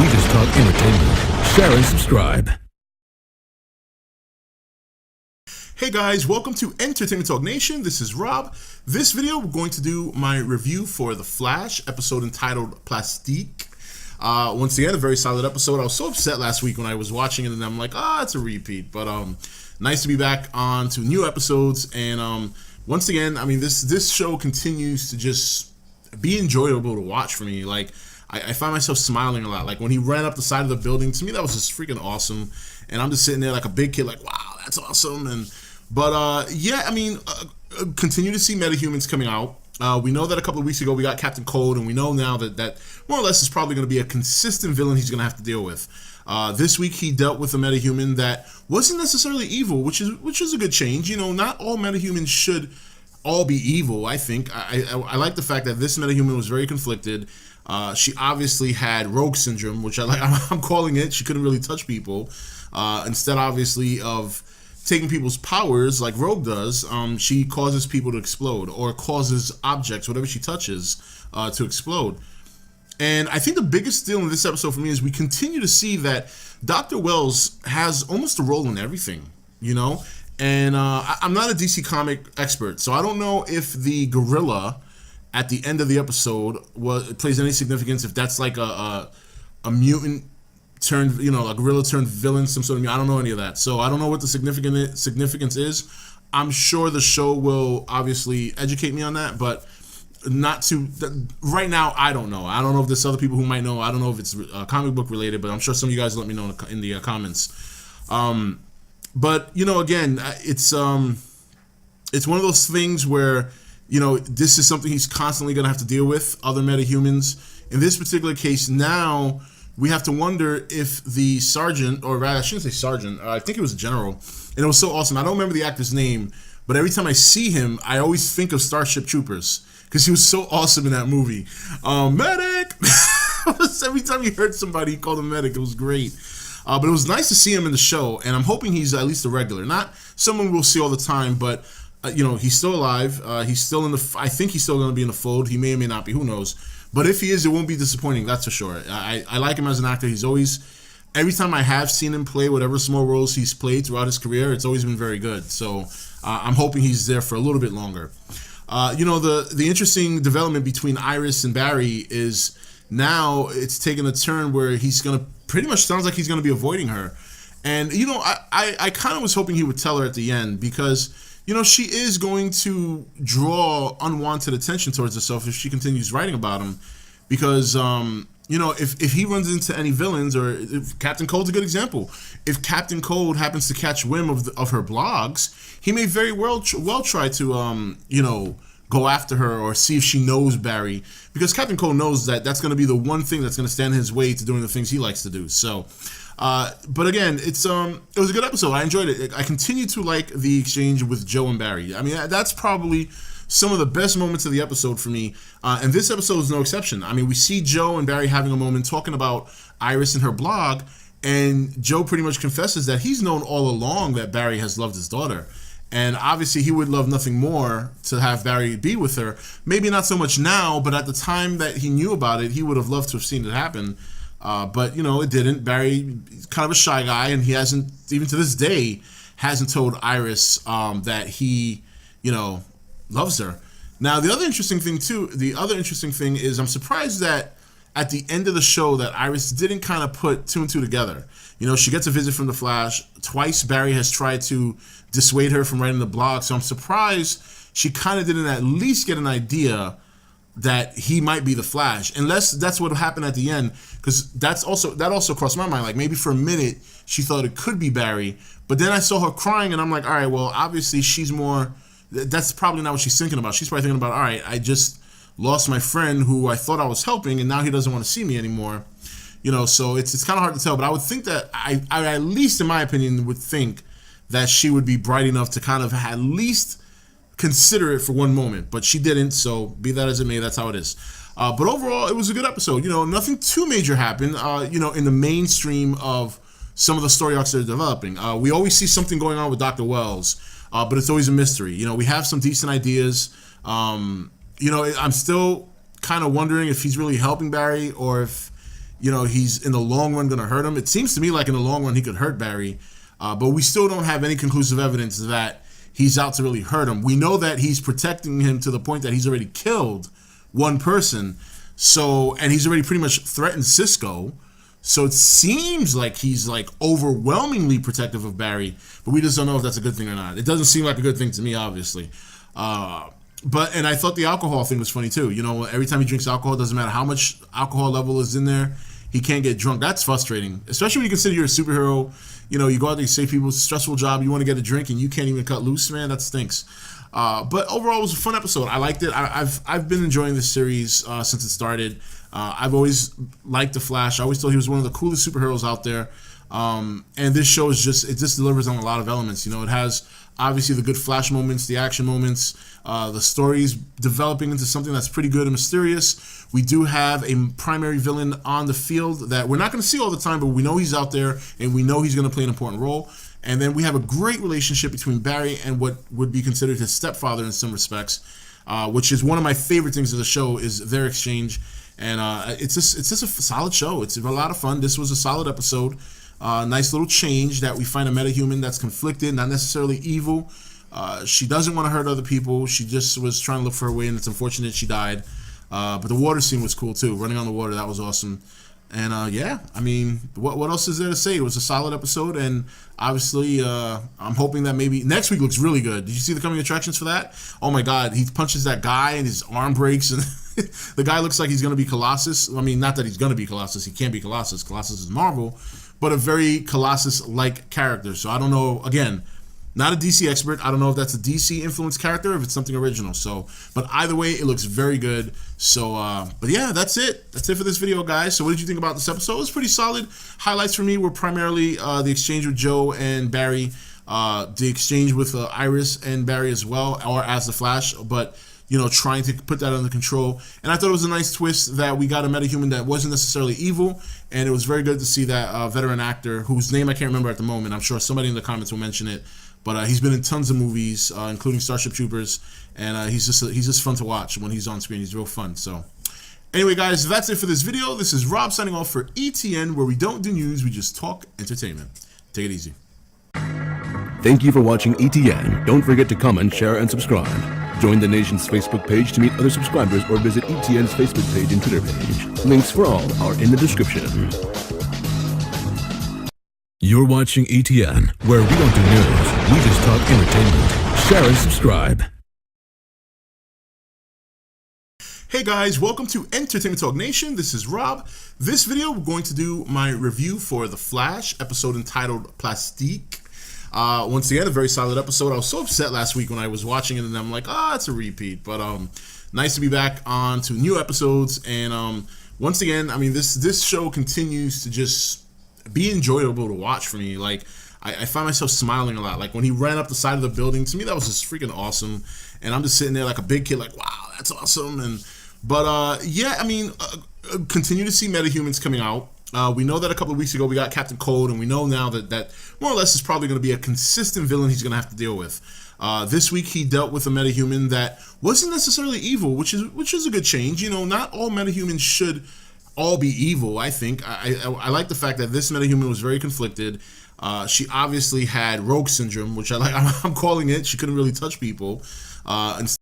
We just talk entertainment. Share and subscribe. Hey guys, welcome to Entertainment Talk Nation. This is Rob. This video, we're going to do my review for The Flash, episode entitled Plastique. Once again, a very solid episode. I was so upset last week when I was watching it and I'm like, it's a repeat. But nice to be back on to new episodes. And once again, I mean, this show continues to just be enjoyable to watch for me. Like, I find myself smiling a lot. Like, when he ran up the side of the building, to me, that was just freaking awesome. And I'm just sitting there like a big kid, like, wow, that's awesome. But yeah, I mean, continue to see metahumans coming out. We know that a couple of weeks ago we got Captain Cold, and we know now that more or less is probably going to be a consistent villain he's going to have to deal with. This week he dealt with a metahuman that wasn't necessarily evil, which is a good change. You know, not all metahumans should all be evil. I think I like the fact that this metahuman was very conflicted. She obviously had rogue syndrome, which I'm calling it. She couldn't really touch people. Instead, obviously, of taking people's powers like Rogue does, she causes people to explode or causes objects, whatever she touches, to explode. And I think the biggest deal in this episode for me is we continue to see that Dr. Wells has almost a role in everything, you know? And I'm not a DC comic expert, so I don't know if the gorilla at the end of the episode plays any significance, if that's like a mutant turned, you know, a gorilla turned villain, some sort of, I don't know any of that. So I don't know what the significance is. I'm sure the show will obviously educate me on that, but not to right now. I don't know. I don't know if there's other people who might know. I don't know if it's comic book related, but I'm sure some of you guys let me know in the comments. But you know, again, it's one of those things where, you know, this is something he's constantly going to have to deal with, other metahumans. In this particular case, now we have to wonder if the sergeant, or rather, I shouldn't say sergeant, I think it was a general, and it was so awesome. I don't remember the actor's name, but every time I see him, I always think of Starship Troopers, because he was so awesome in that movie. Medic! Every time you heard somebody, he called him medic. It was great. But it was nice to see him in the show, and I'm hoping he's at least a regular. Not someone we'll see all the time, but, you know, he's still alive. He's still in the, I think he's still going to be in the fold. He may or may not be, who knows. But if he is, it won't be disappointing, that's for sure. I like him as an actor. He's always, every time I have seen him play whatever small roles he's played throughout his career, it's always been very good. So I'm hoping he's there for a little bit longer. You know, the interesting development between Iris and Barry is now it's taken a turn where he's going to, pretty much sounds like he's going to be avoiding her. And, you know, I kind of was hoping he would tell her at the end, because, you know, she is going to draw unwanted attention towards herself if she continues writing about him. Because, you know, if he runs into any villains, or if Captain Cold's a good example. If Captain Cold happens to catch whim of her blogs, he may very well try to, you know, go after her or see if she knows Barry. Because Captain Cold knows that that's going to be the one thing that's going to stand in his way to doing the things he likes to do. So, but again, it was a good episode. I enjoyed it. I continue to like the exchange with Joe and Barry. I mean, that's probably some of the best moments of the episode for me. And this episode is no exception. I mean, we see Joe and Barry having a moment talking about Iris and her blog, and Joe pretty much confesses that he's known all along that Barry has loved his daughter. And obviously he would love nothing more to have Barry be with her. Maybe not so much now, but at the time that he knew about it, he would have loved to have seen it happen. But, you know, it didn't. Barry is kind of a shy guy, and he hasn't, even to this day, hasn't told Iris that he, you know, loves her. Now, the other interesting thing is I'm surprised that at the end of the show that Iris didn't kind of put two and two together. You know, she gets a visit from the Flash. Twice Barry has tried to dissuade her from writing the blog, so I'm surprised she kind of didn't at least get an idea that he might be the Flash, unless that's what happened at the end, because that also crossed my mind. Like, maybe for a minute she thought it could be Barry, but then I saw her crying, and I'm like, all right, well, obviously that's probably not what she's thinking about. She's probably thinking about, all right, I just lost my friend who I thought I was helping, and now he doesn't want to see me anymore. You know, so it's kind of hard to tell, but I would think that I at least in my opinion would think that she would be bright enough to kind of at least consider it for one moment, but she didn't, so be that as it may, that's how it is. But overall, it was a good episode. You know, nothing too major happened, you know, in the mainstream of some of the story arcs they're developing. We always see something going on with Dr. Wells, but it's always a mystery. You know, we have some decent ideas. You know, I'm still kind of wondering if he's really helping Barry, or if, he's in the long run going to hurt him. It seems to me like in the long run he could hurt Barry, but we still don't have any conclusive evidence that he's out to really hurt him. We know that he's protecting him to the point that he's already killed one person, and he's already pretty much threatened Cisco. So it seems like he's like overwhelmingly protective of Barry, but we just don't know if that's a good thing or not. It doesn't seem like a good thing to me, obviously. And I thought the alcohol thing was funny too. Every time he drinks alcohol, it doesn't matter how much alcohol level is in there, he can't get drunk. That's frustrating, especially when you consider you're a superhero. You go out there, you save people, it's a stressful job, you want to get a drink and you can't even cut loose, man, that stinks. But overall, it was a fun episode. I liked it. I've been enjoying this series since it started. I've always liked the Flash. I always thought he was one of the coolest superheroes out there. And this show is just delivers on a lot of elements. It has obviously the good Flash moments, the action moments, the stories developing into something that's pretty good and mysterious. We do have a primary villain on the field that we're not going to see all the time, but we know he's out there and we know he's going to play an important role. And then we have a great relationship between Barry and what would be considered his stepfather in some respects, which is one of my favorite things of the show, is their exchange. And it's just a solid show. It's a lot of fun. This was a solid episode. Nice little change that we find a metahuman that's conflicted, not necessarily evil. She doesn't want to hurt other people. She just was trying to look for her way, and it's unfortunate she died. But the water scene was cool too. Running on the water, that was awesome. And yeah, I mean, what else is there to say? It was a solid episode, and obviously, I'm hoping that maybe next week looks really good. Did you see the coming attractions for that? Oh my God, he punches that guy and his arm breaks, and the guy looks like he's going to be Colossus. I mean, not that he's going to be Colossus. He can't be Colossus. Colossus is Marvel, but a very Colossus-like character. So I don't know. Again, not a DC expert. I don't know if that's a DC influenced character or if it's something original. So, but either way, it looks very good. So, but yeah, that's it. That's it for this video, guys. So what did you think about this episode? It was pretty solid. Highlights for me were primarily the exchange with Joe and Barry, the exchange with Iris and Barry as well, or as the Flash, but trying to put that under control. And I thought it was a nice twist that we got a metahuman that wasn't necessarily evil, and it was very good to see that veteran actor, whose name I can't remember at the moment. I'm sure somebody in the comments will mention it. But he's been in tons of movies, including Starship Troopers, and he's just fun to watch when he's on screen. He's real fun. So, anyway, guys, that's it for this video. This is Rob signing off for ETN, where we don't do news, we just talk entertainment. Take it easy. Thank you for watching ETN. Don't forget to comment, share, and subscribe. Join the nation's Facebook page to meet other subscribers or visit ETN's Facebook page and Twitter page. Links for all are in the description. You're watching ETN, where we don't do news, we just talk entertainment. Share and subscribe. Hey guys, welcome to Entertainment Talk Nation. This is Rob. This video, we're going to do my review for The Flash, episode entitled Plastique. Once again, a very solid episode. I was so upset last week when I was watching it, and I'm like, it's a repeat. But nice to be back on to new episodes. And once again, I mean, this show continues to just be enjoyable to watch for me. Like, I find myself smiling a lot. Like, when he ran up the side of the building, to me, that was just freaking awesome. And I'm just sitting there like a big kid, like, wow, that's awesome. But yeah, I mean, continue to see metahumans coming out. We know that a couple of weeks ago we got Captain Cold, and we know now that more or less is probably going to be a consistent villain he's going to have to deal with. This week he dealt with a metahuman that wasn't necessarily evil, which is a good change. Not all metahumans should all be evil. I think I like the fact that this metahuman was very conflicted. She obviously had rogue syndrome, which I like. I'm calling it. She couldn't really touch people.